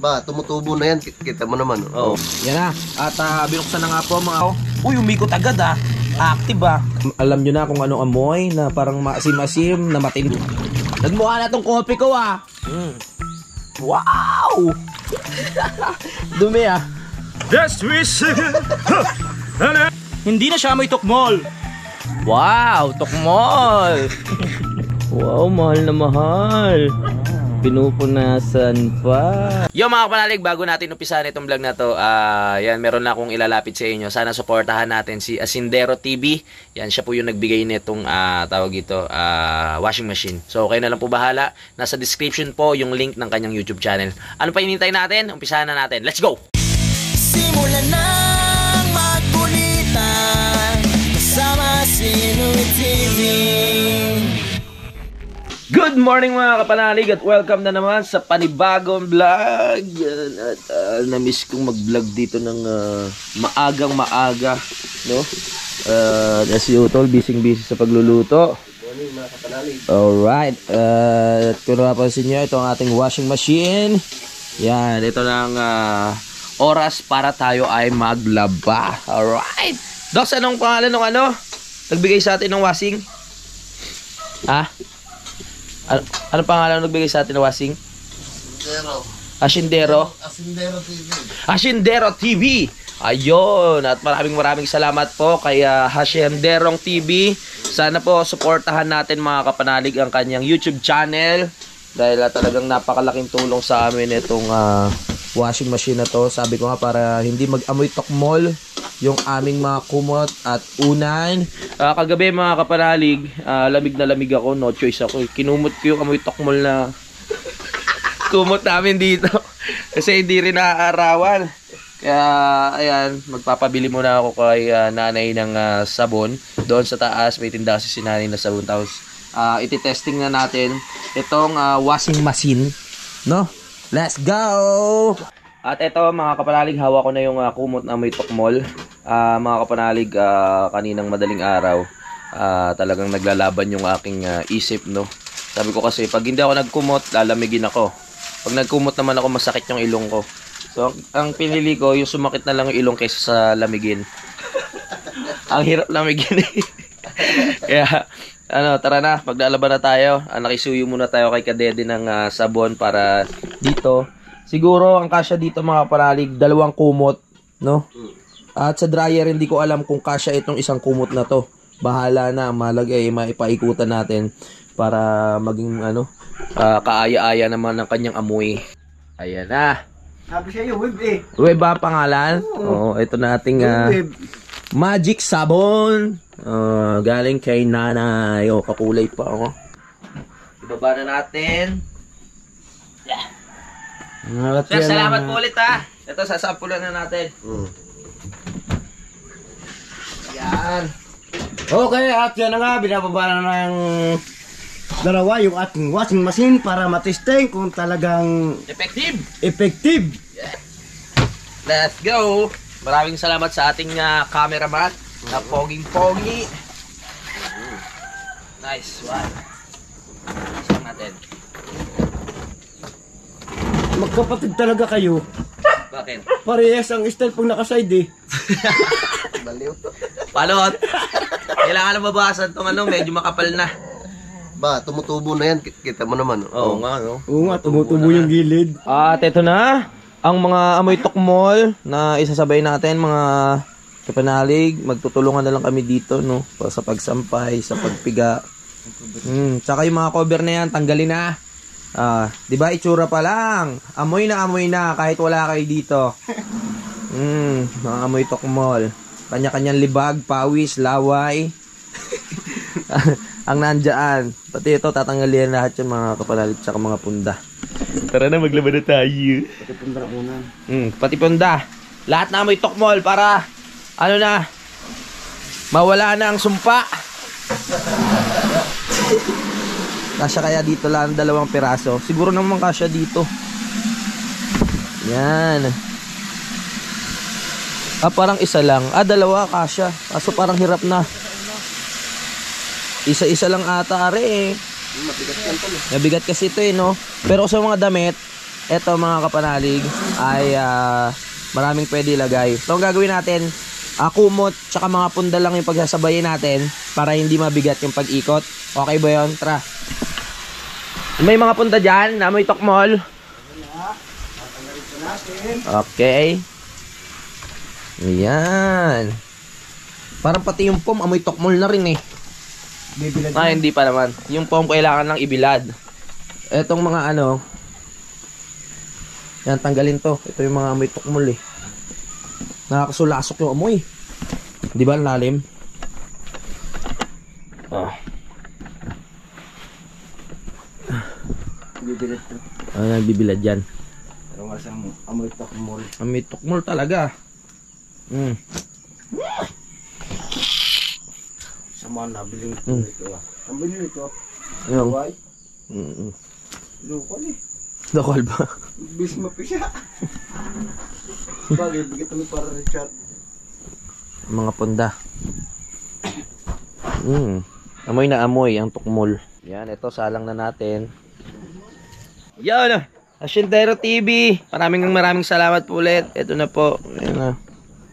Ba, tumutubo na yan. Kita mo naman. Oo. Yan na. At binuksan na nga po mga... Uy, umikot agad Active Alam nyo na kung anong amoy na parang maasim-asim na matindi. Nagmukha na tong kopi ko Wow! Dumi Hindi na siya may tukmol. Wow, tukmol. Wow, mahal na mahal. Pinupunasan pa. Yo mga kapanalig, bago natin umpisahan itong vlog na to, yan, meron na akong ilalapit sa inyo. Sana suportahan natin si Asindero TV. Yan, siya po yung nagbigay nitong tawag ito, washing machine. So, kayo na lang po bahala. Nasa description po yung link ng kanyang YouTube channel. Ano pa hinihintay natin? Umpisahan na natin. Let's go! Simulan ng magkulitan kasama si Nuit TV. Good morning mga kapanalig at welcome na naman sa panibagong vlog. Yan, at na-miss kong mag-vlog dito ng maagang maaga, no? As usual, busy sa pagluluto. Good morning mga kapanalig. Alright, at kung napapansin nyo, ito ang ating washing machine. Yan, ito ng oras para tayo ay maglaba. Alright. Docs, anong pangalan ng nagbigay sa atin ng washing? Ano pangalan nagbigay sa atin ng washing? Asindero. Asindero TV. Asindero TV. Ayun. At maraming salamat po kay Asinderong TV. Sana po suportahan natin mga kapanalig ang kanyang YouTube channel. Dahil talagang napakalaking tulong sa amin itong washing machine na to. Sabi ko nga para hindi mag-amoy tokmol yung aming mga kumot at unan. Kagabi mga kapanalig, lamig na lamig ako, no choice ako. Kinumot ko yung amoy tokmol na kumot namin dito. Kasi hindi rin naaarawan. Kaya ayan, magpapabili muna ako kay nanay ng sabon. Doon sa taas may tinda kasi si nanay na sabon. Tapos iti-testing na natin itong washing machine, no? Let's go! At ito mga kapanalig, hawak ko na yung kumot na may tokmol. Mga kapanalig, kaninang madaling araw, talagang naglalaban yung aking isip, no? Sabi ko kasi, pag hindi ako nagkumot, lalamigin ako. Pag nagkumot naman ako, masakit yung ilong ko. So, ang pinili ko, yung sumakit na lang yung ilong kaysa sa lamigin. Ang hirap lamigin eh. Kaya, tara na, maglalaban na tayo. Nakisuyo muna tayo kay Kadede ng sabon para dito. Siguro, ang kasya dito mga kapanalig, 2 kumot, no? At sa dryer, hindi ko alam kung kasya itong isang kumot na to. Bahala na, malagay, maipaikutan natin para maging, kaaya-aya naman ng kanyang amoy. Ayan na. Sabi siya yung web eh. Web ba pangalan? Oo, ito na ating magic sabon. Galing kay nanay. Kakulay pa ako. Ibaba na natin. Yeah. Sir, salamat po ulit Ito, sasampulan na natin. Yan. Okay, at yan na nga, binababa na ng dalawa yung ating washing machine para matesting kung talagang effective. Yeah. Let's go. Maraming salamat sa ating cameraman na poging-pogi. Nice one. Isang natin. Magkapatid talaga kayo. Bakit? Parehas ang style pag nakaside eh. Baliw. Palot. Kailangan na mabawasan itong medyo makapal na. Ba, tumutubo na yan. Kita mo naman. Oo nga, no? Oo nga, tumutubo yung gilid. At ito na, ang mga amoy tokmol na isasabay natin, mga kapanalig. Magtutulungan na lang kami dito, no? Sa pagsampay, sa pagpiga. Tsaka yung mga cover na yan, tanggalin na. Di ba itsura pa lang? Amoy na kahit wala kayo dito. Mga amoy tokmol. Kanya-kanyang libag, pawis, laway. Ang nandyan. Pati ito, tatanggalin lahat yung mga kapanalig tsaka mga punda. Tara na, maglaban na tayo. Pati punda muna. Pati punda. Lahat na amoy tokmol para, mawala na ang sumpa. Kasya kaya dito lang 2 piraso. Siguro naman kasya dito. Yan. Parang isa lang. 2 kasya. Kaso parang hirap na. Isa-isa lang ata are eh. Mabigat yan pala. Mabigat kasi ito no. Pero sa mga damit, eto mga kapanalig ay maraming pwede ilagay. So ang gagawin natin, kumot tsaka mga punda lang yung pagsasabayin natin para hindi mabigat yung pag-ikot. Okay ba yun? Tara. May mga punda dyan na may tokmol. Okay. Ayan. Parang pati yung pom amoy tokmol na rin eh. Hindi pa naman. Yung pom kailangan lang ibilad. Etong mga ano, yan, tanggalin to. Ito yung mga amoy tokmol eh. Nakakasulasok yung amoy. Di ba ang lalim? Bibilad to. Nagbibilad yan. Pero nga siyang amoy tokmol. Amoy tokmol talaga. Sama na, biling ito ah. Ang biling ito. Yung. Why? Lokal eh. Lokal ba? Bis mapisa. Bagay, bigyan kami para Richard. Mga punda. Amoy na amoy ang tukmol. Yan, ito salang na natin. Yan, Haciendero TV. Maraming salamat po ulit. Ito na po. Ayan na.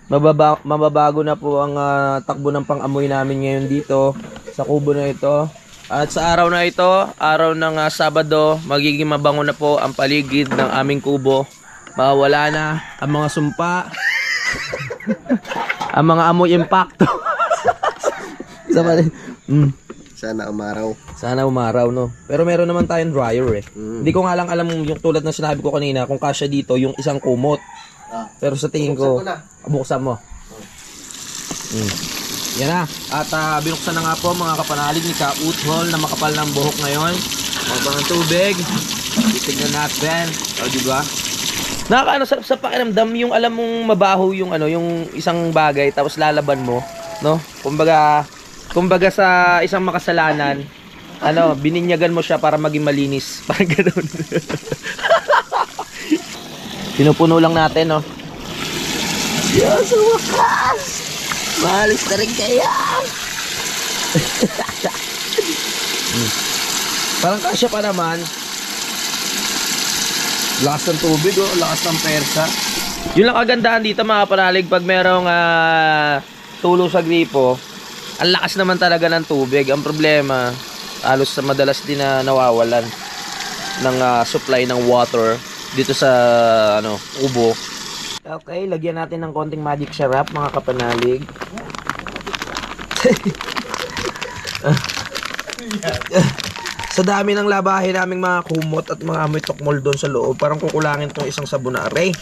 Mababago na po ang takbo ng pang-amoy namin ngayon dito sa kubo na ito. At sa araw na ito, araw ng Sabado, magiging mabango na po ang paligid ng aming kubo. Mawala na ang mga sumpa, ang mga amoy impacto. Sana umaraw. Sana umaraw, no? Pero meron naman tayong dryer eh. Hindi ko nga lang alam yung tulad ng sinabi ko kanina, kung kasya dito yung isang kumot. Pero sa tingin ko, buksan mo. Yan na. At binuksan na nga po mga kapanalig ni Ka-Uthol na makapal ng buhok ngayon. Mabang ang tubig. Titignan natin. O, diba? Nakakaano sa pakiramdam yung alam mong mabaho yung ano, yung isang bagay tapos lalaban mo, no? Kumbaga sa isang makasalanan, ano, bininyagan mo siya para maging malinis. Parang ganoon. Pinupuno lang natin, no? Yes, wakas! Mahalis na rin kaya! Parang kasya pa naman. Lakas ng tubig, oh. Lakas ng persa. Yun lang kagandahan dito mga kapanalig. Pag merong tulo sa gripo, ang lakas naman talaga ng tubig. Ang problema, halos madalas din na nawawalan ng supply ng water dito sa kubo. Okay, lagyan natin ng konting magic syrup mga kapanalig. Sa dami ng labahin naming mga kumot at mga amoy tokmol doon sa loob, parang kukulangin tong isang sabon na aray.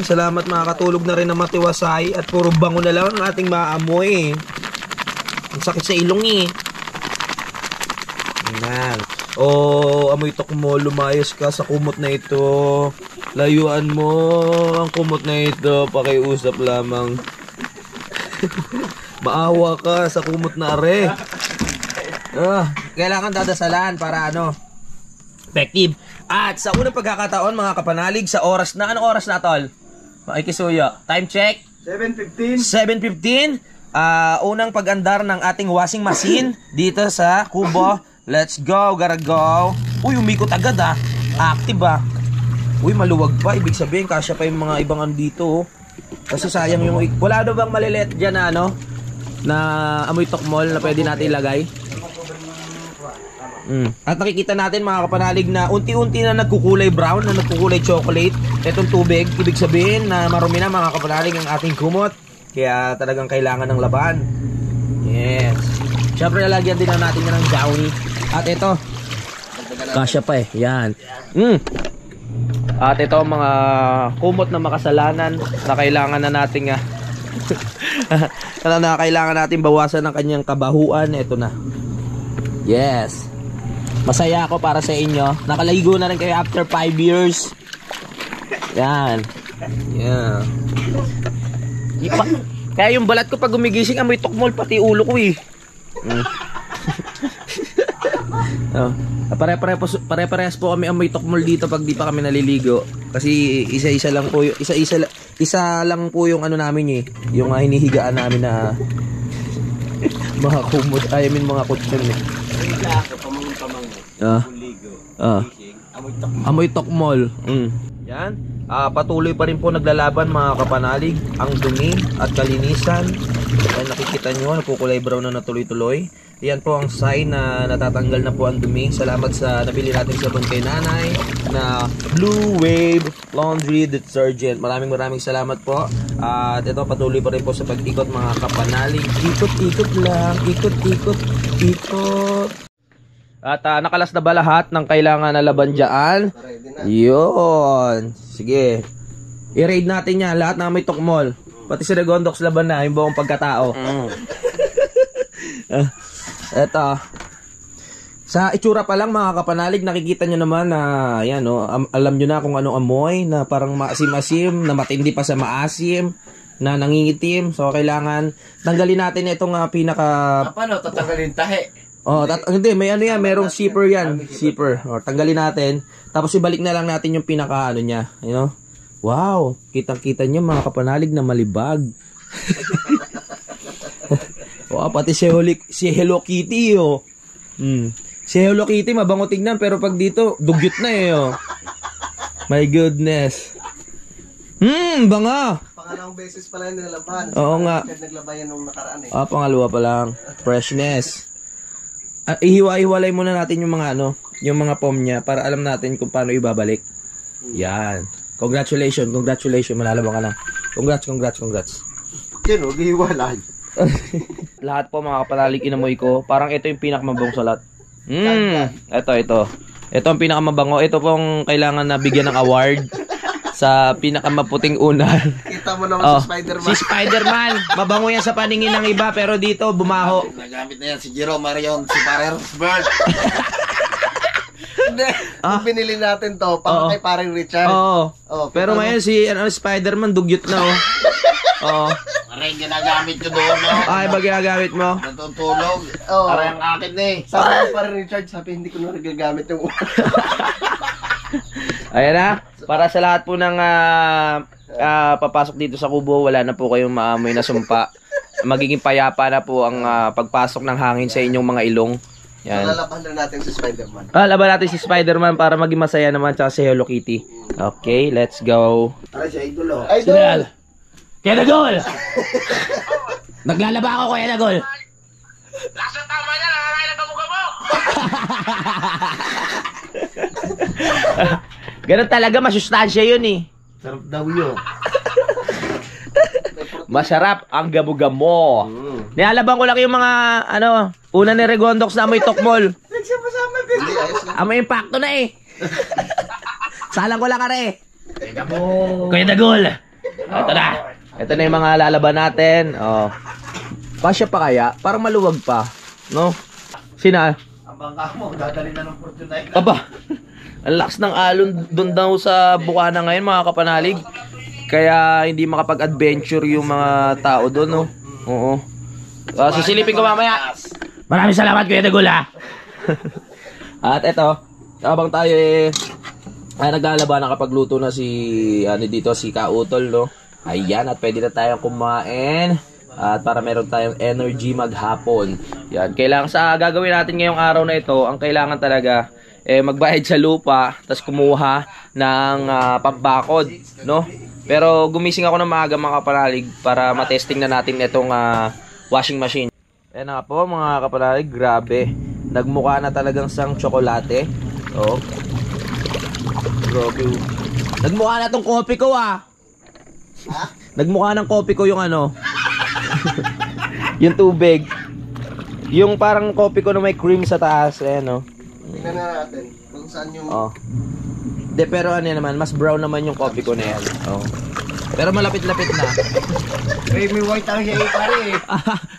Salamat, makakatulog na rin ng matiwasay at puro bango na lang ang ating maamoy. Ang sakit sa ilong eh. Yan. Amoy tokmol, lumayas ka sa kumot na ito. Layuan mo ang kumot na ito, pakiusap lamang. Maawa ka sa kumot na are. Kailangan dadasalan para effective. At sa unang pagkakataon mga kapanalig, sa oras na, anong oras na tol? Makikisuyo. Time check. 7:15. Unang pag-andar ng ating washing machine dito sa kubo. Let's go, gotta go. Uy, umikot agad active Uy, maluwag pa. Ibig sabihin, kasya pa yung mga ibang andito. Kasi sayang yung... Wala daw bang malilit dyan na amoy tokmol na pwede natin ilagay? At nakikita natin mga kapanalig na unti-unti na nagkukulay brown, na nagkukulay chocolate itong tubig. Ibig sabihin na marumi na mga kapanalig ang ating kumot. Kaya talagang kailangan ng laban. Yes. Siyempre lalagyan din na natin yan ng downy. At ito, kasya pa eh. Yan. At ito mga kumot na makasalanan na kailangan na natin na kailangan natin bawasan ng kanyang kabahuan. Ito na. Yes. Masaya ako para sa inyo. Nakaligo na rin kayo after 5 years. Yan. Yeah. Kaya yung balat ko pag gumigising amoy tokmol, pati ulo ko eh. Pare-parehas po kami amoy tokmol dito pag di pa kami naliligo. Kasi isa lang po yung ano namin yung hinihigaan namin na mga kumot, mga kutsyon eh. Amoy tokmol. Yan. Patuloy pa rin po naglalaban mga kapanalig ang dumi at kalinisan. Ay, nakikita nyo, napukulay brown na natuloy-tuloy. Yan po ang sign na natatanggal na po ang dumi. Salamat sa nabili natin sabon kay nanay na Blue Wave Laundry Detergent. Maraming salamat po. At ito, patuloy pa rin po sa pag-ikot mga kapanalig. Ikot-ikot lang. Ikot-ikot. At nakalas na ba lahat ng kailangan na laban dyan? Yun. Sige. I-raid natin yan. Lahat na may tokmol. Pati si Regondox laban na. Yung buong pagkatao. Eto. Sa itsura pa lang mga kapanalig, nakikita nyo naman na yan, no, alam nyo na kung anong amoy na parang maasim-asim, na matindi pa sa maasim, na nangingitim. So kailangan tanggalin natin itong pinaka... Paano tatanggalin tahe? Hindi, may ano yan, merong zipper yan. Zipper. Tanggalin natin. Tapos ibalik na lang natin yung pinaka ano niya. You know? Wow, kitang-kita nyo mga kapanalig na malibag. Pati si Hello Kitty, oh. Si Hello Kitty mabango tignan, pero pag dito dugyot na eh, oh. My goodness. Banga. Pangalawang beses pala yung nilalaban. Oo nga. Naglaban yan nung nakaraan eh. Pangalawa pa lang. Freshness. Ihiwa-hiwalay muna natin yung mga ano, yung mga foam niya para alam natin kung paano ibabalik. Yan. Congratulations. Malalabang ka na. Congrats. Yan o, gihiwalay. Lahat po mga kapanalig inamoy ko. Parang ito yung pinakamabangong sa lahat. Ito. Ito ang pinakamabango. Ito pong kailangan na bigyan ng award sa pinakamaputing unan. Kita mo naman si Spider-Man. Si Spider-Man. Mabango yan sa paningin ng iba, pero dito bumaho. Nagamit na yan si Jerome Marion, si Parers Bird. Hindi. Binili natin to para kay paring Richard. Pero ngayon si Spider-Man dugyot na, oh. Aray, ginagamit ko doon, no? Ay, ba ginagamit mo? Natutulog. Aray, ang akin eh. Sabi ko paring Richard, sabi hindi ko na nagagamit yung Ayan na. Para sa lahat po ng papasok dito sa kubo, wala na po kayong maamoy na sumpa. Magiging payapa na po ang pagpasok ng hangin sa inyong mga ilong. Yan. Lalaban na natin si Spider-Man. Laban natin si Spider-Man para maging masaya naman, tsaka si Hello Kitty. Okay, let's go. Ay, si Idol, oh. Idol! Kuya Dagol! Naglalaba ako, Kuya Dagol! Lasa tama niya, nakakain ang kamuka mo! Ganun talaga, masustansya yun eh. Sarap daw yun. Masarap ang gamo-gamo. Nilalabang ko lang yung mga, una ni Regondox na amoy tokmol. Nagsama-sama, hindi, ayos lang. Amoy impacto na eh. Salang ko lang ka rin. Kuya Dagol! Ito na. Ito na yung mga lalaban natin. Pasya pa kaya? Parang maluwag pa. No? Sina? Ang bangka mo, dadali na ng Fortnite. Aba, ang lakas ng alon doon daw sa Bukana ngayon mga kapanalig. Kaya hindi makapag-adventure yung mga tao doon, no? Oo. Sisilipin ko mamaya. Maraming salamat, Kuya Dagol, ha? At eto, habang tayo naglalaban, nakapagluto na si Kautol, no? Ayan, at pwede na tayong kumain. At para meron tayong energy maghapon. Yan, kailangan sa gagawin natin ngayong araw na ito, ang kailangan talaga magbayad sa lupa, tapos kumuha ng pambakod, no? Pero gumising ako ng maaga mga kapanalig para matesting na natin itong washing machine. Ayan na po mga kapanalig, grabe. Nagmukha na talagang sang tsokolate. Oh. Grabe. Nagmukha na tong kopi ko, ah. Ha? Nagmukha ng kopi ko yung yung tubig. Yung parang kopi ko na may cream sa taas. Ayan, no? Tingnan na natin kung saan yung... De, pero naman, mas brown naman yung kopi ko na yan. Pero malapit-lapit na. Creamy white ang siya pare eh.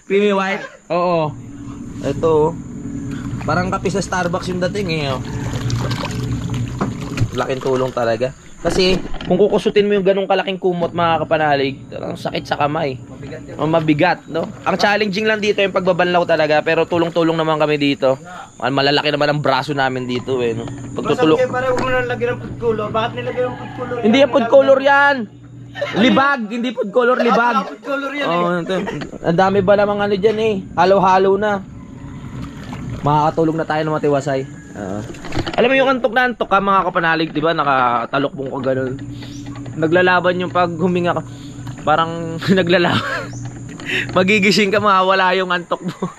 Creamy white? Oo. Ito, parang kape sa Starbucks yung dating eh. Laking tulong talaga. Kasi kung kukusutin mo yung ganong kalaking kumot mga kapanalig, talagang sakit sa kamay. Mabigat, no? Ang challenging lang dito yung pagbabanlaw talaga, pero tulong-tulong naman kami dito. Malalaki naman ang braso namin dito eh, no? Pagtutulong. Pare, huwag mo na lagyan ng food color. Bakit nilagyan ng food color? Hindi yan food color yan. Libag, hindi food color, libag. Food color yan Ang dami ba namang dyan eh. Halo-halo na. Makakatulong na tayo ng matiwasay. Alam mo yung antok na antok ka mga kapanalig, di ba? Nakatalokbong ka ganun. Naglalaban yung pag huminga ka. Parang naglalaban. Magigising ka, mawawala yung antok mo.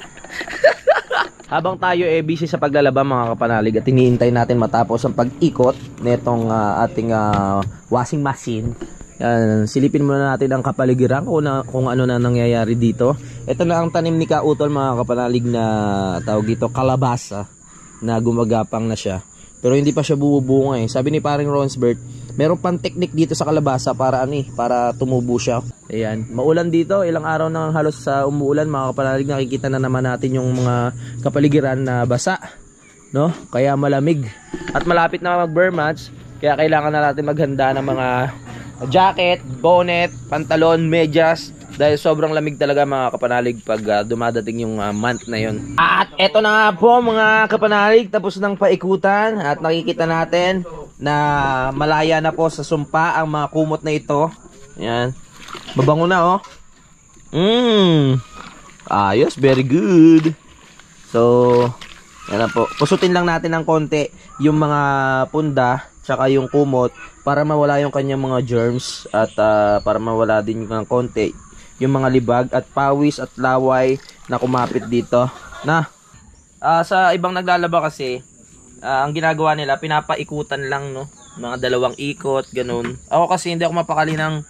Habang tayo busy sa paglalaba mga kapanalig at iniintay natin matapos ang pag-ikot netong ating washing machine. Silipin muna natin ang kapaligiran kung ano na nangyayari dito. Ito na ang tanim ni Kautol mga kapanalig na tawag dito kalabasa na gumagapang na siya. Pero hindi pa siya bubunga eh. Sabi ni paring Ronsbert, meron pang technique dito sa kalabasa para para tumubo siya. Ayan, maulan dito, ilang araw na halos sa umuulan mga kapanalig, nakikita na naman natin yung mga kapaligiran na basa, no? Kaya malamig. At malapit na mag-bear match, kaya kailangan na natin maghanda ng mga jacket, bonnet, pantalon, medyas dahil sobrang lamig talaga mga kapanalig pag dumadating yung month na yon. At eto na nga po mga kapanalig, tapos ng paikutan at nakikita natin na malaya na po sa sumpa ang mga kumot na ito. Ayan, mabango na oh. Ayos, very good. So yan na po, pusutin lang natin ng konti yung mga punda tsaka yung kumot para mawala yung kanyang mga germs at para mawala din ng konti yung mga libag at pawis at laway na kumapit dito na sa ibang naglalaba kasi ang ginagawa nila pinapaikutan lang, no, mga 2 ikot ganun. Ako kasi hindi ako mapakali ng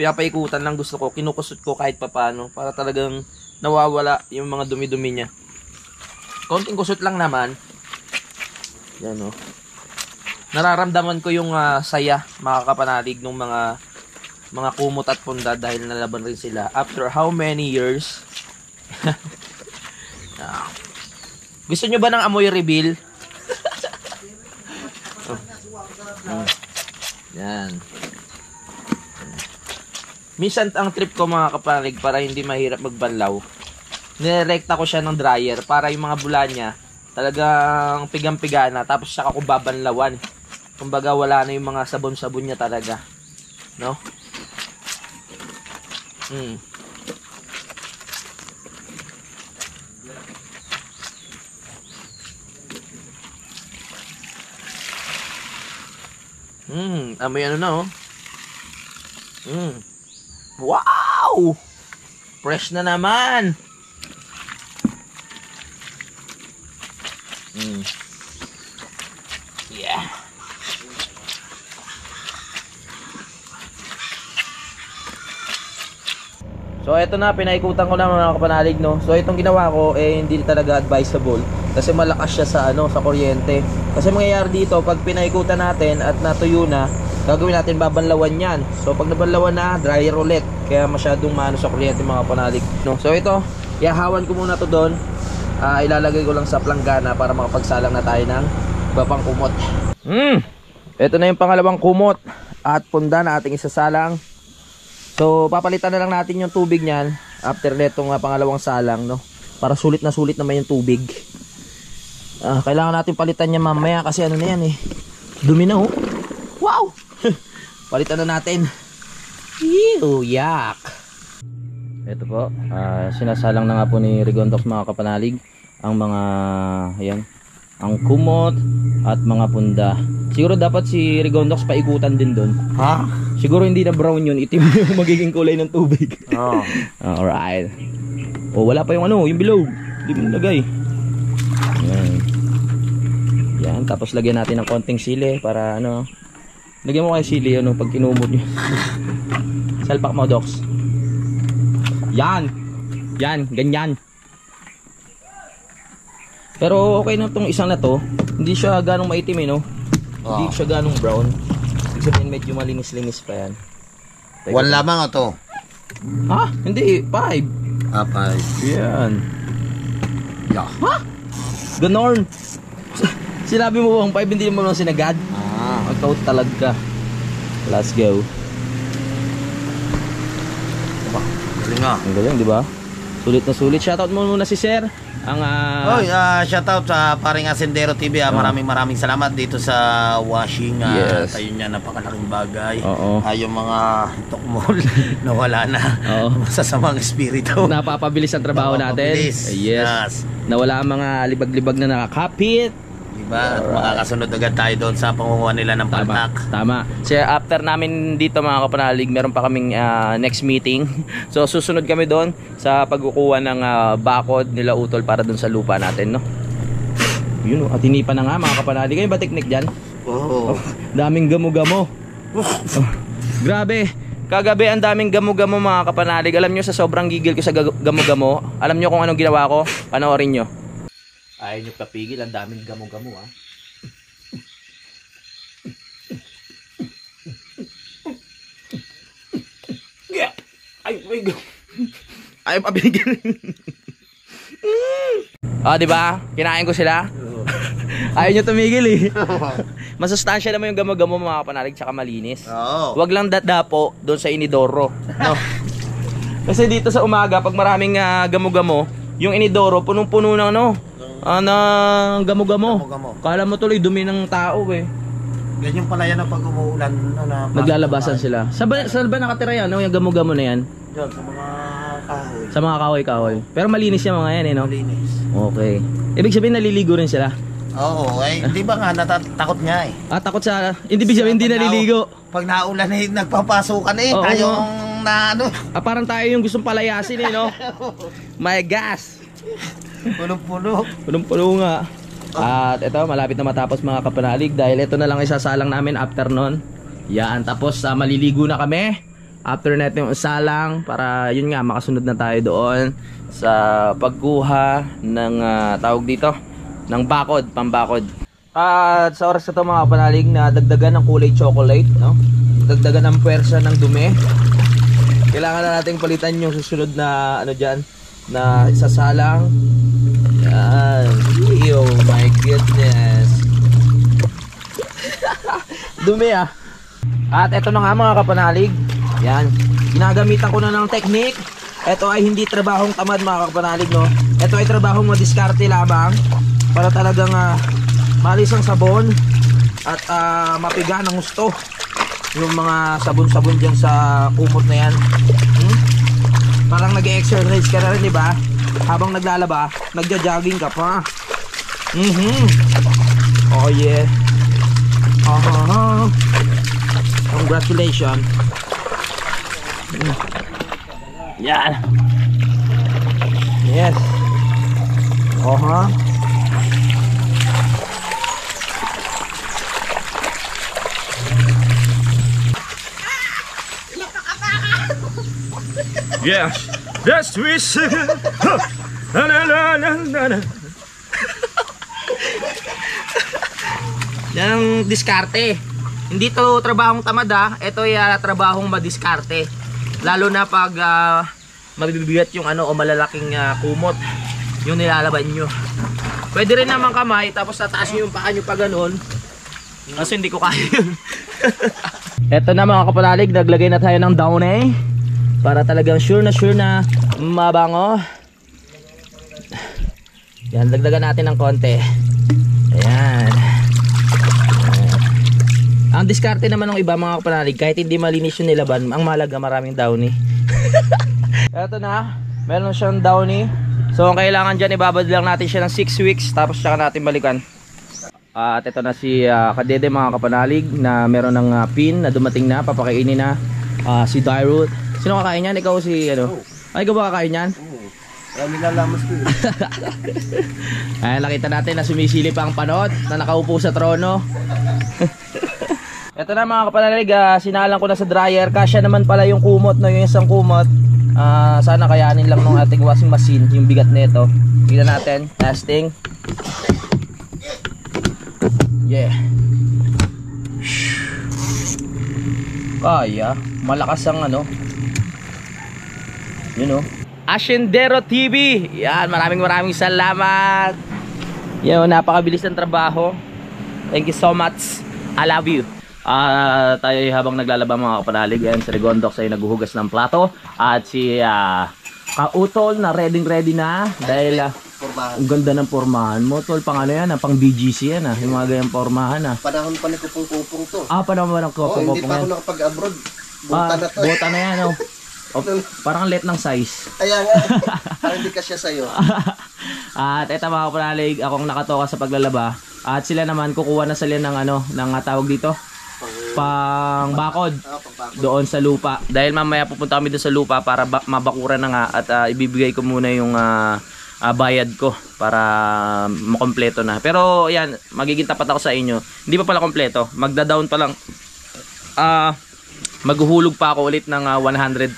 pinapaikutan lang, gusto ko kinukusot ko kahit papano para talagang nawawala yung mga dumi-dumi niya. Konting kusot lang naman yan, no. Nararamdaman ko yung saya mga kapanalig ng mga kumot at punda dahil nalaban rin sila after how many years. Gusto nyo ba ng amoy reveal? Yan. Minsan ang trip ko mga kapanalig para hindi mahirap magbanlaw, nirekta ko siya ng dryer para yung mga bula niya talagang pigang-piga na, tapos saka ko babanlawan. Kumbaga wala na yung mga sabon-sabon niya talaga, no? Amoy ano na oh. Wow! Fresh na naman. Yeah. So eto na, pinaikutan ko na mga kapanalig, no. So itong ginawa ko hindi talaga advisable kasi malakas siya sa sa kuryente. Kasi mangyayari dito pag pinaikutan natin at natuyo na, gagawin natin babanlawan 'yan. So pag nabanlawan na, dryer ulit. Kaya masyadong maano sa kuryente mga kapanalig, no. So ito, ihahawan ko muna to doon. Ilalagay ko lang sa planggana para makapagsalang na tayo ng babang kumot. Ito na yung pangalawang kumot at punda na ating isasalang. So papalitan na lang natin yung tubig niyan after netong pangalawang salang, no, para sulit na sulit naman yung tubig. Kailangan natin palitan niya mamaya kasi ano na yan dumi na oh. Wow. Palitan na natin. Ew, yak. Ito po, sinasalang na nga po ni Rigondox mga kapanalig ang mga ang kumot at mga punda. Siguro dapat si Rigondox paikutan din doon. Ha? Siguro hindi na brown yun, itim yung magiging kulay ng tubig. Alright. Wala pa yung yung bilog. Hindi mo nilagay. Yan, tapos lagyan natin ng konting sili para lagyan mo kayo sili pag kinumot nyo. Salpak mo, Dox. Yan, ganyan. Pero okay na tong isang na to. Hindi siya ganong maitim no? Hindi siya ganong brown. Ibig sabihin medyo malinis-linis pa yan. 1 lamang to. Ha? Hindi, 5. 5. Yan. Ha? Ganorn. Sinabi mo bang 5 hindi mo lang sinagad? Ikaw talaga. Let's go. Galing nga. Ang galing, di ba? Sulit na sulit. Shoutout mo muna si Sir. Shoutout sa paring Ascendero TV. Maraming salamat dito sa washing. Tayo niya, napakalaking bagay. Yung mga tokmol na wala na. Masasamang espiritu. Napapabilis ang trabaho natin. Yes. Nawala ang mga libag-libag na nakakapit. Diba? At makakasunod agad tayo doon sa pangunguha nila ng palpak. Tama. So after namin dito mga kapanalig, meron pa kaming next meeting. So susunod kami doon sa pagkukuha ng bakod nila utol para doon sa lupa natin, no? Yun, at hinipan na nga mga kapanalig. Kayo ba teknik dyan? Oo. Daming gamo-gamo. Grabe. Kagabi ang daming gamo-gamo mga kapanalig. Alam nyo sa sobrang gigil ko sa gamo-gamo, alam nyo kung anong ginawa ko? Panoorin nyo. Ayaw nyo kapigil, ang daming gamo-gamo ha. Ay, my God. Ayaw papigil. Diba? Kinain ko sila. Ayaw nyo tumigil eh. Masustansya naman yung gamo-gamo mga kapanalig, tsaka malinis. Oo. Wag lang dadapo doon sa inidoro, no? Kasi dito sa umaga pag maraming gamo-gamo, yung inidoro punong-puno ng ng gamo-gamo. Kala mo tuloy dumi ng tao eh. Ganyan pala yan pag umuulan. Naglalabasan sila. Saan ba nakatira yan, no? Yung gamo-gamo na yan? Diyan, sa mga kahoy. Sa mga kahoy-kahoy. Pero malinis yung mga yan eh, no? Malinis. Okay. Ibig sabihin naliligo rin sila? Oo, di ba nga natatakot nga eh. Takot sa... Hindi ibig sabihin hindi naliligo. Pag naulan eh, nagpapasukan eh. Oo, Tayong no? na ano. Parang tayo yung gustong palayasin eh, no? My gas! Punong-puno. Punong-puno nga. At ito, malapit na matapos mga kapanalig dahil ito na lang isasalang namin after nun. Yan, tapos maliligo na kami. After natin yung isalang para yun nga makasunod na tayo doon sa pagkuha ng tawag dito ng bakod, pambakod. At sa oras na ito mga kapanalig na dagdagan ng kulay chocolate, no? Dagdagan ng puwersa ng dumi. Kailangan na nating palitan yung susunod na ano dyan na isasalang. Yan. Oh my goodness. Dumi ah. At eto na nga mga kapanalig. Yan. Ginagamitan ko na ng technique. Ito ay hindi trabahong tamad mga kapanalig, no? Ito ay trabahong madiskarte lamang para talagang malis ang sabon at mapiga ng gusto yung mga sabon-sabon dyan sa kumot na yan. Parang nag-exercise ka na rin, diba? Habang naglalaba, nagja-jogging ka pa. Oh yeah. Congratulations. Yan. Yes. Yeah. That's twist. Na na na na na. Yan ang diskarte. Hindi to trabahong tamad ha. Ito ay trabahong madiskarte. Lalo na pag mabibigat yung o malalaking kumot yung nilalaban nyo. Pwede rin naman kamay tapos tataas nyo yung paa nyo pa ganun. Kasi hindi ko kaya yun. Eto na mga kapalalig, naglagay na tayo ng downy para talagang sure na mabango. Yan, dagdagan natin ng konti. Ayan. Ang diskarte naman ng iba mga kapanalig, kahit hindi malinis yung nilaban, ang mahalaga maraming downy. Eto na, meron siyang downy. So ang kailangan dyan, ibabad lang natin siya ng 6 weeks, tapos saka natin balikan. At ito na si Kadede mga kapanalig, na meron ng pin na dumating na, papakainin na. Si Dyrut. Sino kakain yan? Ikaw si ano? Ay, ikaw ba kakain yan? Kami lalamas ko. Ayan, nakita natin na sumisilip ang panot na nakaupo sa trono. Ito na mga kapanalig, sinalang ko na sa dryer. Kasya naman pala yung kumot, no? Yung isang kumot. Sana kayanin lang ng ating washing machine yung bigat nito. Tignan natin, testing. Yeah. Kaya, malakas ang ano. Yun o. Haciendero TV. Yan, maraming salamat. Yan, napakabilis ng trabaho. Thank you so much. I love you. Tayo habang naglalaba mga kapanalig, yan, si Rigondok ay naghuhugas ng plato. At si Kautol na ready na. Dahil ang ganda ng pormahan mo. Tol, pang ano yan, pang BGC yan. Yung mga ganyang pormahan. Panahon pa ni kupong-kupong to. Panahon pa ng kupong-kupong. Hindi pa ako nakapag-abroad. Buta na to. Buta na yan, oh. Parang let ng size. Kaya nga, parang hindi kasya sa'yo. At eto mga kapanalig, akong nakatoka sa paglalaba. At sila naman kukuha na sila ng ano, ng tawag dito, pang bakod doon sa lupa. Dahil mamaya pupunta kami doon sa lupa para mabakuran na nga at ibibigay ko muna yung bayad ko para makompleto na. Pero yan, magiging tapat ako sa inyo. Hindi pa pala kompleto. Magda-down pa lang. Maghuhulog pa ako ulit ng 100,000.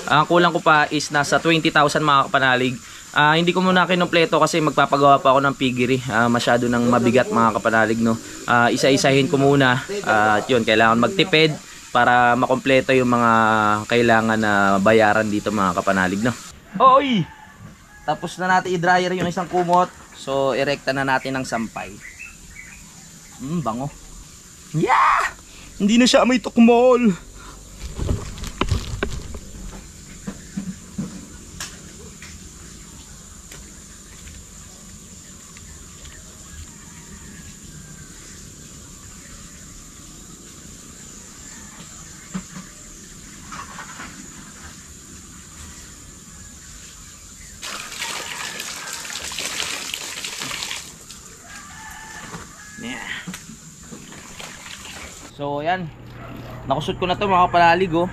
Ang kulang ko pa is nasa 20,000 mga kapanalig. Hindi ko muna kinumpleto kasi magpapagawa pa ako ng piggery. Masyado nang mabigat mga kapanalig, no. Isa-isahin ko muna. At yun, kailangan magtipid para makompleto yung mga kailangan na bayaran dito mga kapanalig, no. Oy! Tapos na natin i-dryer yung isang kumot. So, erekta na natin ng sampay. Bango. Yeah! Hindi na siya may tukmol. Yeah. So ayan, nakusot ko na to mga kapalalig, oh.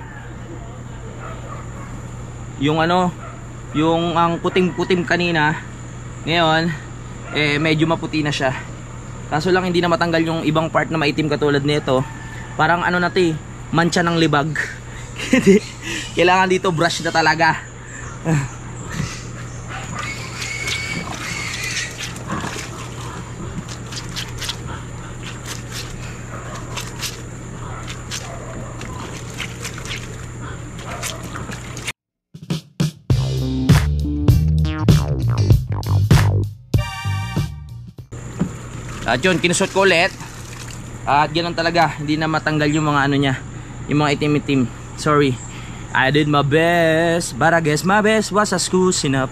Yung ano, yung ang puting-putim kanina, ngayon medyo maputi na siya. Kaso lang hindi na matanggal yung ibang part na maitim katulad nito. Parang ano na 'to, mancha ng libag. Kailangan dito brush na talaga. At yun, kinusot ko ulit. At ganoon talaga, hindi na matanggal yung mga ano niya, yung mga itim-itim. Sorry, I did my best, but I guess my best was a scoosing up.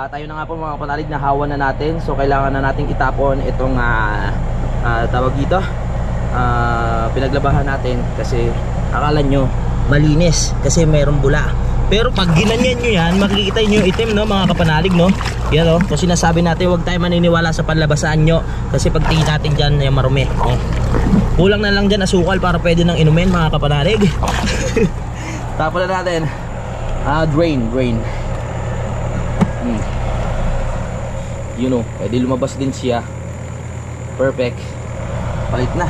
Tayo na nga po mga kapanalig, nahawan na natin. So kailangan na natin itapon itong tawag dito, pinaglabahan natin. Kasi akala nyo malinis kasi mayroong bula. Pero pag ginanyan nyo yan, makikita nyo yung itim, no, mga kapanalig, no. Yan, no. Kasi sinasabi natin, huwag tayo maniniwala sa panlabasaan nyo. Kasi pag tingin natin dyan, yung marumi, no. Kulang na lang dyan asukal para pwede nang inumin, mga kapanalig. Tapos na natin. Drain. You know, pwede lumabas din siya. Perfect. Palit na.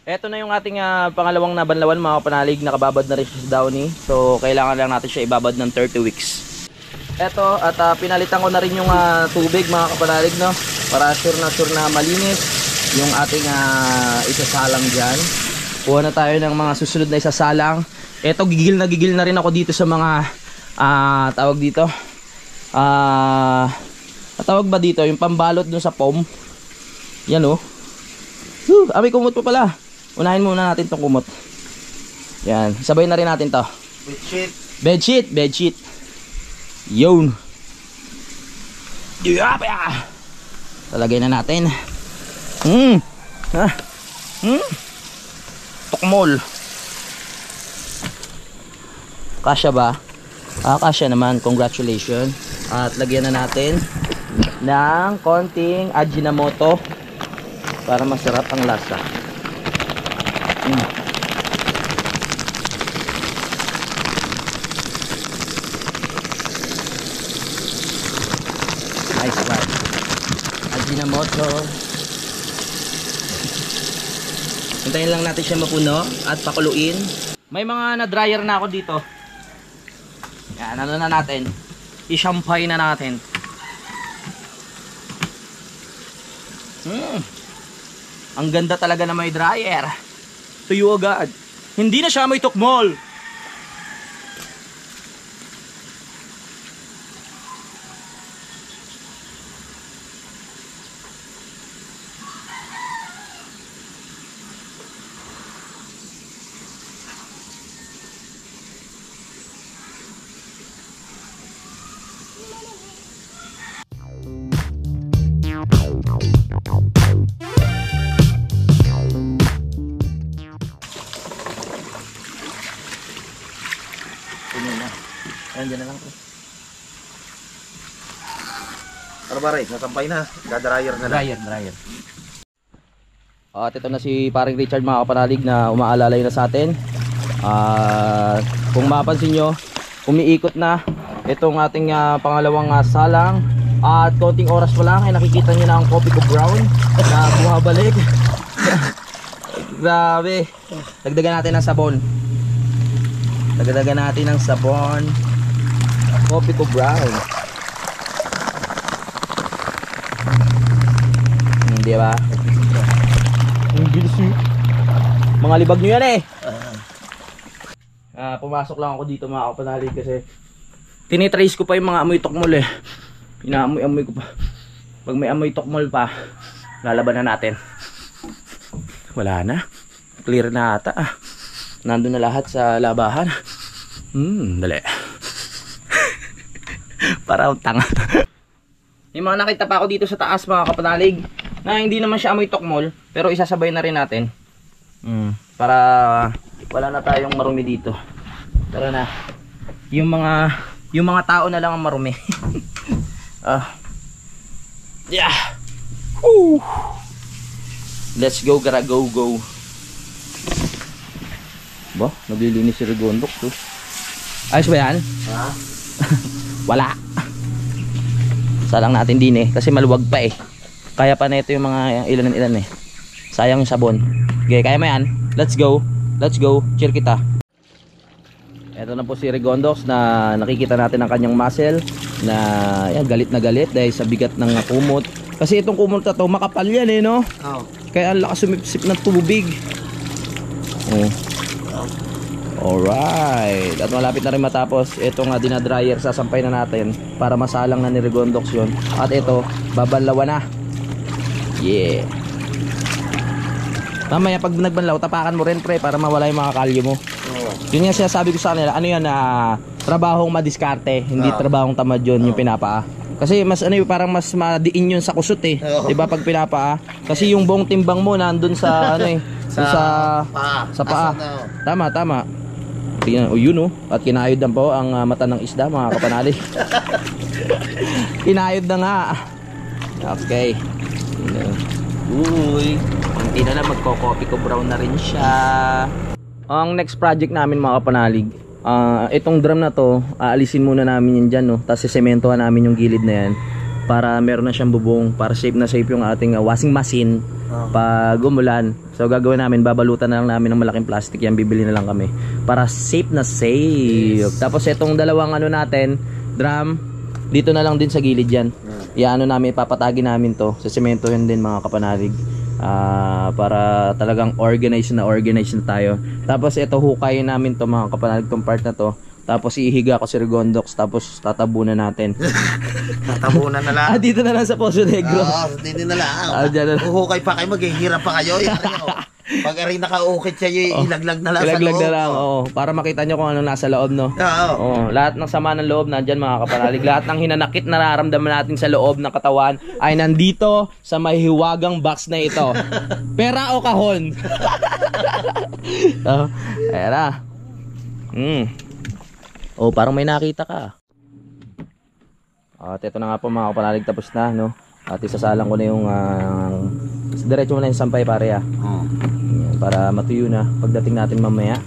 Ito na yung ating pangalawang nabanlawan mga kapanalig. Nakababad na rin siya sa downy. So kailangan lang natin siya ibabad ng 30 weeks. Ito, at pinalitan ko na rin yung tubig mga kapanalig, no? Para sure na malinis yung ating isasalang dyan. Kuha na tayo ng mga susunod na isasalang. Ito, gigil na rin ako dito sa mga tawag dito, tawag ba dito, yung pambalot dun sa foam. Yan, oh. May kumot pa pala. Unahin muna natin itong kumot. Yan, sabay na rin natin to. Bedsheet. Yun. Talagay na natin. Tukmol. Kasya ba? Kasya naman, congratulations. At lagyan na natin ng konting Ajinomoto para masarap ang lasa. Nice one. Ajinomoto. Hintayin lang natin siya mapuno at pakuluin. May mga na-dryer na ako dito. Yan, ano na natin? I-shampay na natin. Ang ganda talaga na may dryer. Tuyo agad. Hindi na siya may tukmol. Puno na. Ayan, dyan na lang. Ano ba, Ray? Nakampay na. Dryer na lang. Dryer. At ito na si paring Richard mga kapanalig na umaalalay na sa atin. Kung mapansin nyo, umiikot na itong ating pangalawang salang. At konting oras pa lang ay nakikita nyo na ang coffee ko brown na bumabalik. Grabe. Dagdagan natin ng sabon. Coffee ko brown. Hindi ba? Ang bilis nyo. Mga libag nyo yan eh. Pumasok lang ako dito mga kapanalig kasi tinitrace ko pa yung mga amoy tokmol eh. Inaamoy ko pa. Pag may amoy tokmol pa, lalaban na natin. Wala na. Clear na ata. Nandun na lahat sa labahan. Dali. Para tanga. May mga nakita pa ako dito sa taas mga kapanalig na hindi naman siya amoy tokmol, pero isasabay na rin natin. Para wala na tayong marumi dito. Tara na. Yung mga tao na lang ang marumi. Yeah. Woo. Let's go, gotta go. Ba, naglilinis si Rigondok to. Ayos ba yan? Ha? Wala. Salang natin din eh, kasi maluwag pa eh. Kaya pa na ito yung mga ilan eh. Sayang yung sabon. Okay, kaya mo yan? Let's go. Cheer kita. Ito na po si Rigondox na nakikita natin ang kanyang muscle na yan, galit na galit dahil sa bigat ng kumot. Kasi itong kumot na to, makapal yan eh, no? Oh. Kaya ang lakas sumipsip ng tubig. Alright. At malapit na rin matapos. Ito nga dinadryer, sasampay na natin para masalang na ni Rigondox yun. At ito, babanlawan na. Yeah. Mamaya pag nagbanlaw, tapakan mo rin pre para mawala yung mga kalyo mo. Yun nga siya sabi ko sa kanila, ano yan na trabahong madiskarte, hindi trabahong tamad yun yung pinapaa. Kasi mas ano yung parang mas madiin yun sa kusot eh. 'Di ba pag pinapaa? Kasi yung buong timbang mo nandun sa ano eh, sa paa. Tama. Tingnan, yun oh. At kinayod na po ang mata ng isda mga kapanali. Kinayod na nga. Okay. Uy, hindi na lang magko-coffee ko brown na rin siya. Ang next project namin mga kapanalig, itong drum na to, aalisin muna namin yan dyan, no? Tapos sementohan namin yung gilid na yan para meron na siyang bubong, para safe na safe yung ating washing machine pag umulan. So gagawin namin, babalutan na lang namin ng malaking plastic yan, bibili na lang kami para safe na safe. Yes. Tapos itong dalawang ano natin, drum, dito na lang din sa gilid yan. Iano namin, papatagi namin to, sa sementohan din mga kapanalig. Para talagang organize na tayo. Tapos ito hukayin namin to mga kapanalig, tong part na to. Tapos ihiga ko si Rigondox, tapos tatabunan natin. Tatabunan na lang. Dito na lang sa Poso Negro. Dito na lang. Uhukay pa kayo, maghihirap pa kayo. Pag aring nakaukit siya, ilaglag na lang sa loob. Ilaglag na lang, para makita nyo kung ano nasa loob, no? Oo. Lahat ng sama ng loob nandyan mga kapanalig. Lahat ng hinanakit na nararamdaman natin sa loob ng katawan ay nandito sa mahiwagang box na ito. Pera o kahon? Ayan na. Parang may nakita ka. At ito na nga po mga kapanalig, tapos na, no? At isasalang ko na yung diretso mo na yung sampay pare para matuyo na pagdating natin mamaya.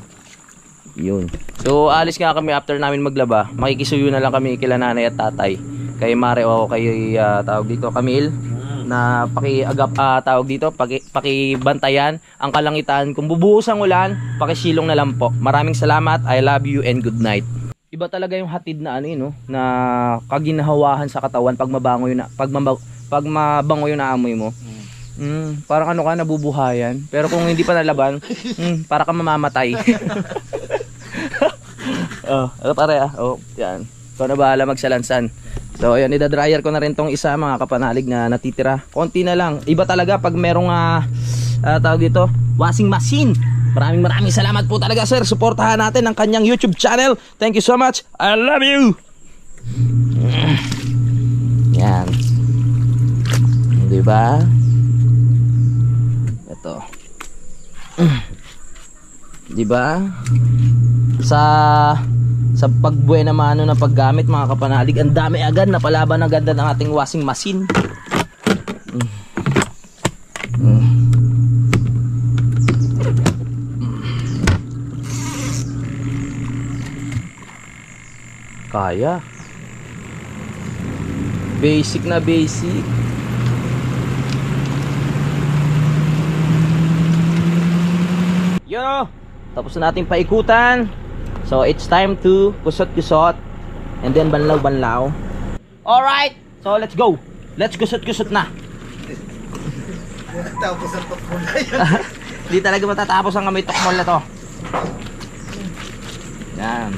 Yun. So alis nga kami after namin maglaba. Makikisuyo na lang kami kila nanay at tatay. Kay Mare o kay tawag dito Camille na pakiagap tawag dito pakibantayan ang kalangitan. Kung bubuhos ang ulan, pakisilong na lang po. Maraming salamat. I love you and good night. Iba talaga yung hatid na ano no, na kaginhawahan sa katawan pag mabango yun na, pag mabango yung naamoy mo. Parang ano ka, nabubuhayan. Pero kung hindi pa nalaban, para ka mamamatay. Ano pare yan. Ikaw na bahala magsalansan. So ayun, idadryer ko na rin tong isa mga kapanalig na natitira. Konti na lang. Iba talaga pag merong tawag dito, washing machine. Maraming salamat po talaga sir. Suportahan natin ang kanyang YouTube channel. Thank you so much. I love you. Yan. Diba? Ito. Diba? sa pagbuena mano na paggamit mga kapanalig. Ang dami agad, napalaban agad ng ating washing machine. Kaya. Basic na basic. Yo! Tapos na natin paikutan. So it's time to kusot-kusot and then banlaw-banlaw. Alright! So let's go. Let's kusot-kusot na. Tapos ang tukmol na yan. Hindi talaga matatapos ang kamay tukmol na to. Yan.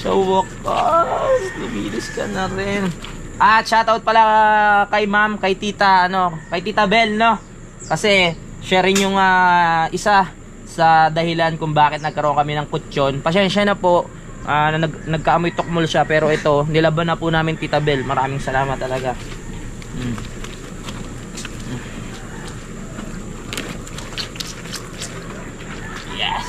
So wakas, lumilis ka na rin. At shoutout pala kay ma'am, kay tita, kay tita Bell, no? Kasi share rin yung isa sa dahilan kung bakit nagkaroon kami ng kutsyon. Pasensya na po, nagkaamoy tukmol siya, pero ito, nilaban na po namin tita Bell. Maraming salamat talaga. Yes.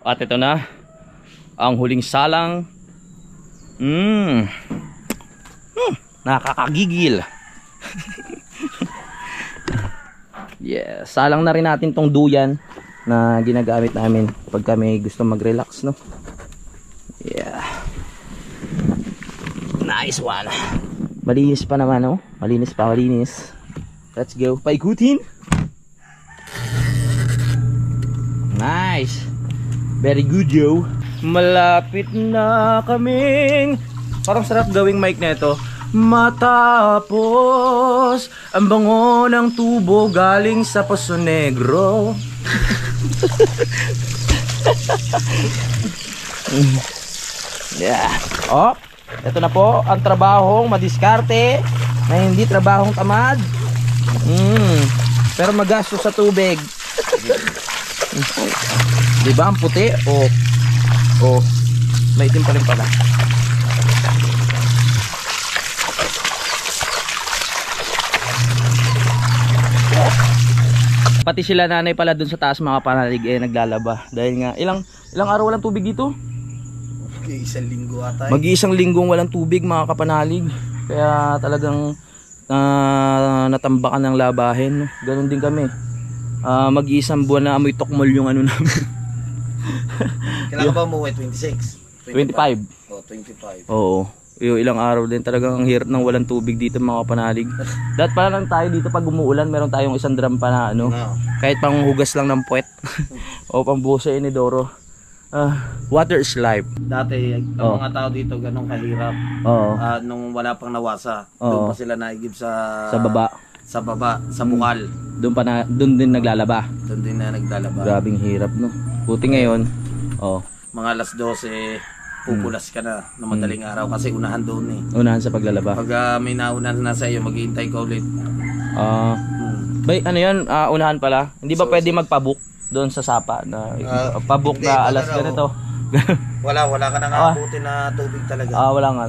At ito na ang huling salang. Nakakagigil. Yeah, salang na rin natin tong duyan na ginagamit namin pag kami gusto mag-relax, no? Yeah. Nice one. Malinis pa naman, no? Malinis pa, malinis. Let's go. Paikutin. Nice. Very good, Joe. Malapit na kaming, parang sarap gawing mic na ito. Matapos ang bango ng tubo galing sa Poso Negro. Yeah. Oh, ito na po ang trabahong madiskarte na hindi trabahong tamad. Pero magastos sa tubig. Diba ang puti? Oh, maitim pa rin pala. Pati sila nanay pala dun sa taas mga panalig naglalaba. Dahil nga, ilang araw walang tubig dito? Isang linggo ata. Mag-iisang linggong walang tubig mga kapanalig. Kaya talagang natambakan ng labahin. Ganon din kami. Mag-iisang buwan na amoy tukmol yung namin. Kailangan ba umuwi? 26? 25. Oh, 25. Oo. Yung ilang araw din talagang ang hirap ng walang tubig dito mga kapanalig. Dahil pala lang tayo dito pag umuulan, meron tayong isang drum pa na kahit pang hugas lang ng puwet o pang buhos sa inidoro. Water is life. Dati, ang mga tao dito ganun kahirap. Nung wala pang nawasa, doon pa sila naigib sa baba. Sa baba, sa bukal. Doon din naglalaba. Doon din na naglalaba. Grabing hirap, no? Buti ngayon, mga alas 12, pupulas ka na ng madaling araw kasi unahan doon eh. Unahan sa paglalaba. Pag may naunan na sa iyo, maghihintay ka ulit. Bay, ano yan? Unahan pala. Hindi ba pwede magpabook doon sa sapa na pabook na alas ganito? Wala ka nang aabutin na tubig talaga. Walang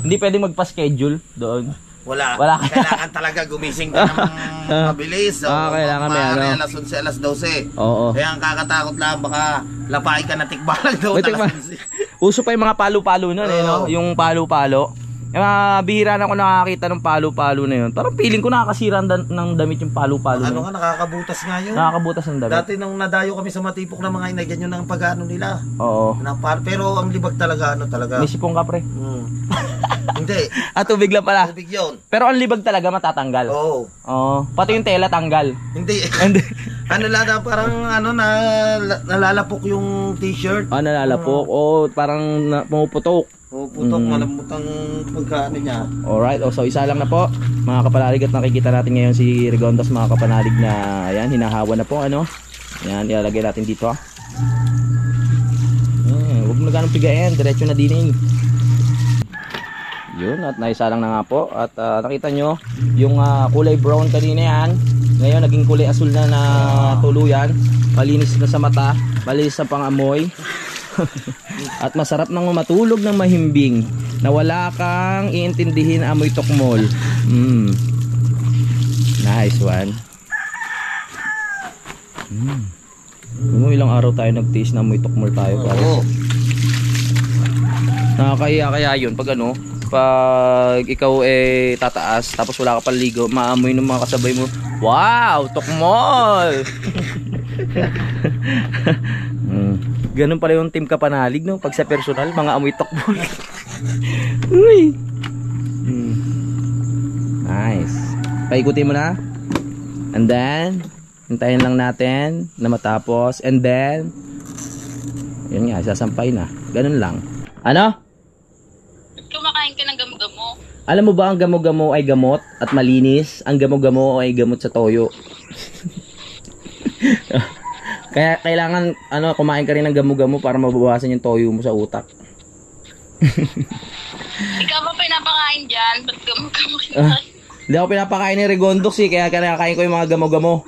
Hindi pwede magpa-schedule doon. Wala. Kailangan talaga gumising ka ng mabilis. Kailangan may alas 11, alas 12. Oo. Kaya ang kakatakot lang, baka lapain ka na tikbalang doon alas 11. Uso pa yung mga palo-palo nun yung palo-palo. Bihira na ako nakakita ng palo-palo na yun. Parang feeling ko nakakasira ng damit yung palo-palo na yun. Nakakabutas nga yun. Nakakabutas ng damit. Dati nung nadayo kami sa matipok na mga inagyan yun ang pag-ano nila. Oo. Pero ang libag talaga, May sipong ka, pre. Hindi. Tubig lang pala. Tubig yun. Pero ang libag talaga matatanggal. Oo. Pati yung tela tanggal. Hindi. Lang na parang nalalapok yung t-shirt. Nalalapok. Parang pumuputok. Putok, malambot ang pagkaano niya. Alright, so isa lang na po mga kapanalig at nakikita natin ngayon si Rigondas mga kapanalig na ayan, hinahawa na po Ayan, ilalagay natin dito huwag mo na ganong pigain, diretso na dining. Yun, at naisalang na nga po. At nakita nyo yung kulay brown kanina yan, ngayon naging kulay asul na tuluyan. malinis na sa mata, malinis sa pangamoy. At masarap nang matulog ng mahimbing na wala kang iintindihin amoy tokmol. Nice one. Ilang araw tayo nag-taste na amoy tokmol tayo, pare. Nakakaya yun pag ano, pag ikaw tataas tapos wala ka paligo, maamoy ng mga kasabay mo, wow, tokmol. Ganun pala yung team Kapanalig, no? Pag sa personal, mga amoy tokmol. Uy. Nice. Paikutin mo na. And then hintayin lang natin na matapos. And then yun nga, sasampay na. Ganun lang. Ano? Kumakain ka ng gamo-gamo. Alam mo ba ang gamo-gamo ay gamot at malinis? Ang gamo-gamo ay gamot sa toyo. Kaya kailangan kumain ka rin ng gamo-gamo para mabawasan yung toyo mo sa utak. Ikaw ba pinapakain dyan? Ba't gamo-gamo kinakain? Hindi ako pinapakain ni Regondox kaya kinakain ko yung mga gamo-gamo.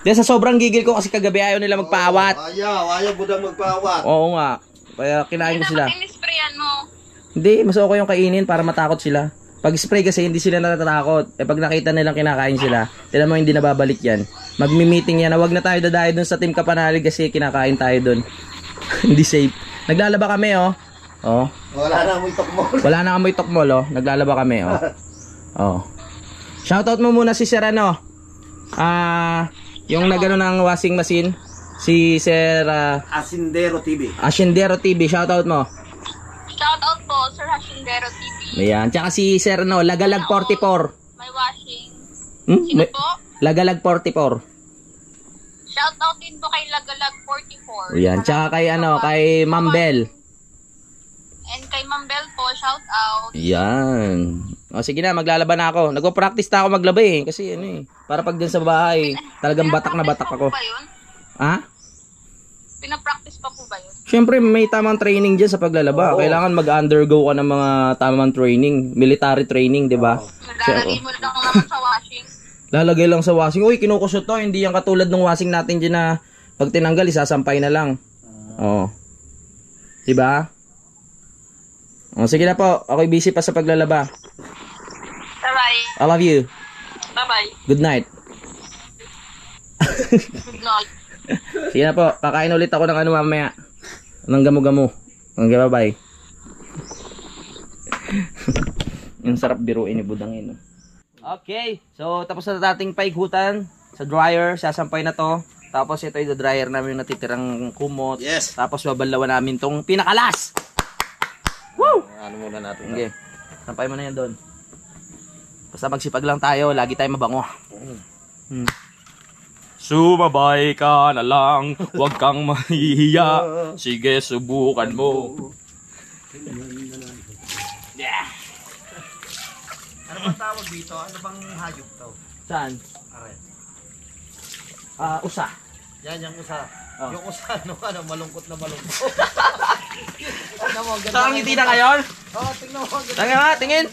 Di sa sobrang gigil ko kasi kagabi ayaw nila magpaawat. Ayaw budang magpaawat. Oo nga. Kaya kinain ko sila. Dapat in-sprayan mo. Hindi, mas okay yung kainin para matakot sila. Pag spray kasi hindi sila natatakot. Pag nakita nilang kinakain sila, tignan mo hindi nababalik yan. Magmi-meeting yan na wag na tayo dadayo dun sa Team Kapanalig kasi kinakain tayo dun. Hindi safe. Naglalaba kami, oh. Oh. Wala na amoy tokmol. Wala na amoy tokmol, oh. Naglalaba kami, oh. Oh. Shoutout mo muna si Sir yung nagano ng washing machine, si Sir Asindero TV. Asindero TV, shoutout mo. Shoutout po, Sir Hashindero TV. Ayan, tsaka si Sir Lagalag 44. May washing. May... Sino po? Lagalag 44. Shoutout din po kay Lagalag 44. Ayan, tsaka kay kay Ma'am Bell. And kay Ma'am Bell po, shoutout. Ayan. O sige na, maglalaba na ako. Nagpo-practice na ako maglaba kasi para pag dun sa bahay, talagang batak na batak ako. Ha? Pinapractice pa po ba yun? Siyempre, may tamang training dyan sa paglalaba. Kailangan mag-undergo ka ng mga tamang training, military training, di ba? Lalagay mo lang naman sa washing. Lalagay lang sa washing. Uy, kinukusot to. Hindi yan katulad ng washing natin dyan na pag tinanggal, isasampay na lang. Oo. Diba? O, sige na po. Ako'y busy pa sa paglalaba. Bye-bye. I love you. Bye-bye. Good night. Good night. Sige na po. Kakain ulit ako ng mamaya. Ng gamo-gamo. Okay, bye-bye. Yung sarap biruin ni Budangin. Okay. So, tapos na nating paigutan sa dryer. Sasampay na to. Tapos ito yung dryer namin yung natitirang kumot. Yes. Tapos babalawan namin tong pinakalas. Woo! Ano muna natin? Okay. Sampay mo na yan doon. Basta magsipag lang tayo. Lagi tayo mabango. Sumabay ka na lang. Huwag kang mahihiya. Sige, subukan mo. Yeah. Ano bang tawag dito? Ano bang hayop to? Saan? Usa. Yan yung usa. Oh. Yung usa, malungkot na malungkot. Ano mo, ganda. Saan ngiti na ngayon? Oo, tingnan mo. Tingin nga, tingin.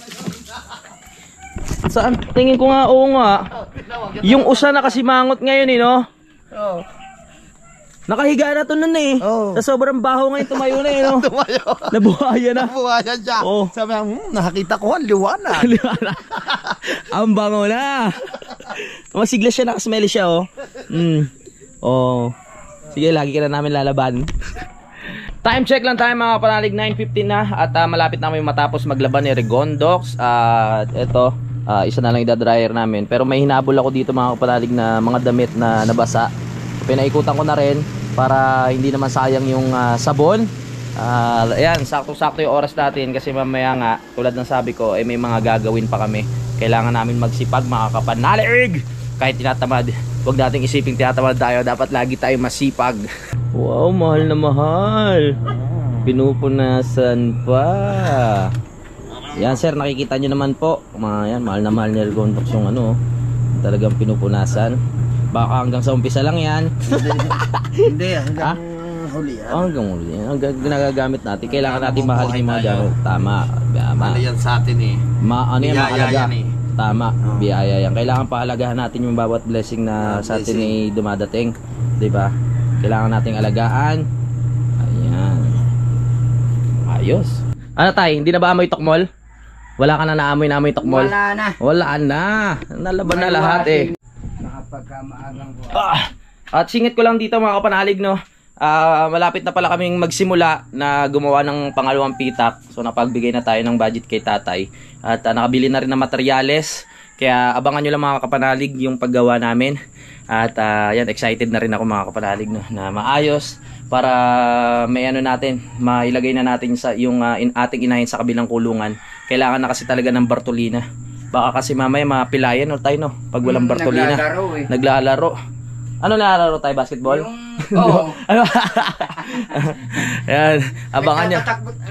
Saan? Tingin ko nga, oo nga. Yung usa na kasi mangot ngayon no? Oo. Nakahiga na to nun Oo. Sa sobrang baho ngayon tumayo na no? Tumayo. Nabuhaya na. Nabuhayan siya. Oo. Sabi niya, nakakita ko ang liwanag. Ang bango na. Masigla siya, nakasmelly siya Oh. Sige, lagi ka na namin lalaban. Time check lang tayo mga Kapanalig, 9:15 na. At malapit namin matapos maglaban ni Regondox. At ito, isa na lang idadryer namin. Pero may hinabol ako dito mga Kapanalig na mga damit na nabasa. Pinaikutan ko na rin para hindi naman sayang yung sabon. Ayan, sakto-sakto yung oras natin kasi mamaya nga, tulad ng sabi ko, may mga gagawin pa kami. Kailangan namin magsipag mga Kapanalig. Kahit tinatamad, huwag nating isiping tinatamad tayo. Dapat lagi tayo masipag. Wow, mahal na mahal. Pinupunasan pa. Yan sir, nakikita nyo naman po. Yan, mahal na mahal ni Regondox yung talagang pinupunasan. Baka hanggang sa umpisa lang yan. Hindi, hanggang huli yan. Hanggang huli yan. Hanggang ginagagamit natin. Kailangan natin mahalin yung mga gamit. Tama. Ano yan sa atin Ano yan, mahalaga. yan Tama, biyaya yan. Kailangan pahalagahan natin yung bawat blessing na sa atin ay dumadating. Diba? Kailangan nating alagaan. Ayan. Ayos. Ano tay, hindi na ba amoy tokmol? Wala ka na naamoy tokmol? Wala na. Wala na. Nalaban na lahat eh. Nakapagkamaagang ko. At singit ko lang dito mga kapanalig, no. Malapit na pala kaming magsimula na gumawa ng pangalawang pitak. So napagbigay na tayo ng budget kay tatay. At nakabili na rin ng materyales. Kaya abangan nyo lang mga kapanalig yung paggawa namin. At yan, excited na rin ako mga kapanalig, no, na maayos. Para may ano natin, mailagay na natin sa yung ating inahin sa kabilang kulungan. Kailangan na kasi talaga ng Bartolina. Baka kasi mamaya mapilayan o tayo, no, pag walang Bartolina. Naglalaro eh. Naglalaro. Ano naglalaro tayo? Basketball? Oo. Yan, abangan nyo.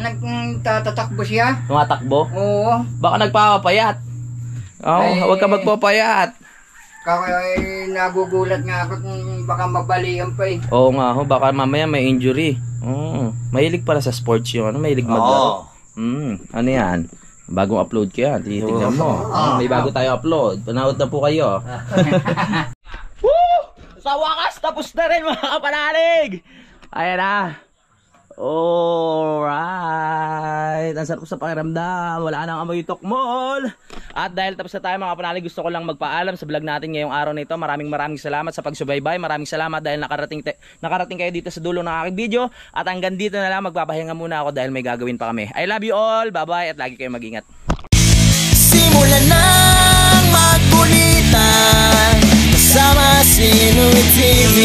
Nagtatakbo siya. Tumatakbo? Oo. Baka nagpapapayat. Ay. Huwag ka magpapayat. Kaya nagugulat nga ako kung baka mabalian pa eh. Oo nga, baka mamaya may injury. Mahilig pala sa sports yun. Mahilig maglaro. Ano yan? Bagong upload ko yan. Titignan mo. May bago tayo upload. Panood na po kayo. Woo! Sa wakas, tapos na rin mga kapanalig. Ayan na. Alright. Ang sarap sa pakiramdam. Wala nang amoy tokmol. At dahil tapos na tayo mga kapanalig, gusto ko lang magpaalam sa vlog natin ngayong araw na ito. Maraming salamat sa pagsubaybay. Maraming salamat dahil nakarating kayo dito sa dulo ng aking video. At hanggang dito na lang, magpapahinga muna ako dahil may gagawin pa kami. I love you all. Bye-bye at lagi kayong mag-ingat. Simulan ng magkulitan kasama si Inuit TV.